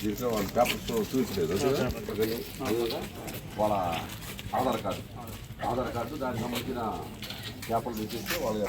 దీంట్లో వాళ్ళ పేపర్స్ చూపించలేదు వాళ్ళ ఆధార్ కార్డు దానికి సంబంధించిన పేపర్లు తీసేస్తే వాళ్ళు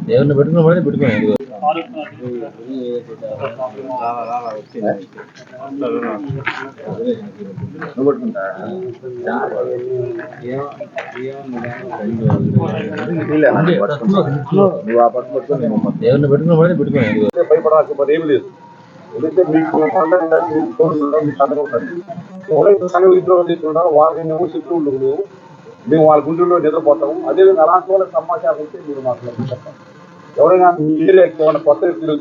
దేవుని పెట్టుకుని పెట్టుకుని దేవుని పెట్టుకుని పెట్టుకుని భయపడాల్సిన పని ఏమి లేదు. ఎందుకంటే మీకు తీసుకున్నారు వాళ్ళకి శత్రువులు మేము వాళ్ళ గుండెల్లో నిద్రపోతాము. అదేవిధంగా అలాంటి వాళ్ళకి సమాచారం ఉంటే మీరు మాకు చెప్పండి. ఎవరైనా ఏమైనా కొత్త వ్యక్తులు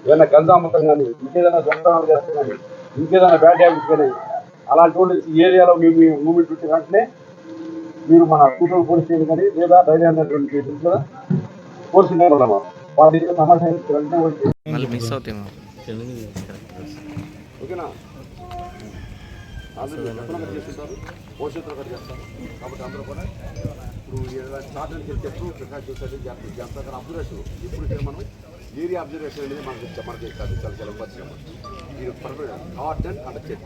ఏదైనా గంజామతం కానీ ఇంకేదైనా దొంగతనాలు చేస్తే కానీ ఇంకేదైనా బ్యాడ్ హ్యాబిట్స్ కానీ అలాంటి వాళ్ళు ఈ ఏరియాలో మేము మూమెంట్ ఉంటే వెంటనే మీరు మన కూతురు పోలీస్ స్టేషన్ కానీ లేదా ధైర్యం అనేటువంటి పోలీసు వాళ్ళ దగ్గర సమాచారం వెంటనే మిస్ అవుతాయి. ఓకేనా? అందరూ చేస్తుంటారు, భవిష్యత్తులో కూడా చేస్తారు. కాబట్టి అందరూ కూడా ఇప్పుడు స్టార్టింగ్కి వెళ్తేప్పుడు ప్రకాష్ చూసారు జాగ్రత్తగా అబ్జర్వేషన్ ఇప్పుడు మనం ఏరియా అబ్జర్వేషన్ అనేది మనకి చాలా చాలా వచ్చిన మీరు పర్మనెంట్ కార్డన్ అండ్ చెక్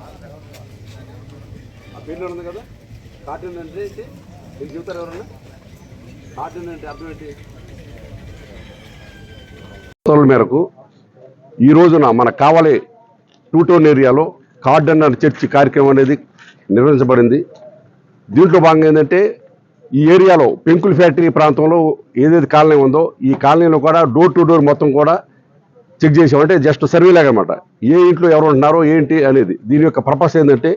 ఆ పేర్లో ఉంది కదా. కార్డన్ అంటే మీకు చెబుతారు ఎవరన్నా? కార్డన్ అంటే అర్థం ఏంటి? మేరకు ఈ రోజున మన కావలి 2 టౌన్ ఏరియాలో కార్డన్ అండ్ చర్చ్ కార్యక్రమం అనేది నిర్వహించబడింది. దీంట్లో భాగంగా ఏంటంటే ఈ ఏరియాలో పెంకుల్ ఫ్యాక్టరీ ప్రాంతంలో ఏదైతే కాలనీ ఉందో ఈ కాలనీలో కూడా డోర్ టు డోర్ మొత్తం కూడా చెక్ చేసాం. అంటే జస్ట్ సర్వే లాగా అనమాట. ఏ ఇంట్లో ఎవరు ఉంటున్నారో ఏంటి అనేది. దీని యొక్క పర్పస్ ఏంటంటే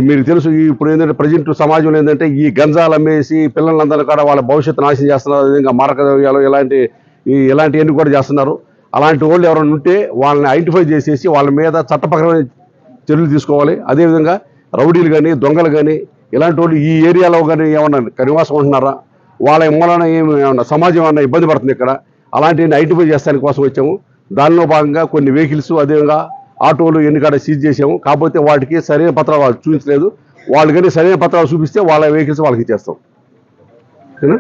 మీకు తెలుసు ఇప్పుడు ఏంటంటే ప్రజెంట్ సమాజంలో ఏంటంటే ఈ గంజాలు అమ్మేసి పిల్లలందరూ కూడా వాళ్ళ భవిష్యత్తు నాశనం చేస్తున్నారు. విధంగా మారకద్రవ్యాలు ఇలాంటివన్నీ కూడా చేస్తున్నారు. అలాంటి వాళ్ళు ఎవరైనా ఉంటే వాళ్ళని ఐడెంటిఫై చేసేసి వాళ్ళ మీద చట్టపరమైన చర్యలు తీసుకోవాలి. అదేవిధంగా రౌడీలు కానీ దొంగలు కానీ ఇలాంటి వాళ్ళు ఈ ఏరియాలో కానీ ఏమన్నా నివాసం ఉంటున్నారా, వాళ్ళ మూలన ఏమన్నా సమాజం ఏమన్నా ఇబ్బంది పడుతుంది ఇక్కడ, అలాంటివన్నీ ఐడెంటిఫై చేస్తానికి కోసం వచ్చాము. దానిలో భాగంగా కొన్ని వెహికల్స్ అదేవిధంగా ఆటోలు ఎన్నికాడ సీజ్ చేసాము. కాకపోతే వాటికి సరైన పత్రాలు వాళ్ళు చూపించలేదు. వాళ్ళు కానీ సరైన పత్రాలు చూపిస్తే వాళ్ళ వెహికల్స్ వాళ్ళకి ఇచ్చేస్తాం. ఓకేనా?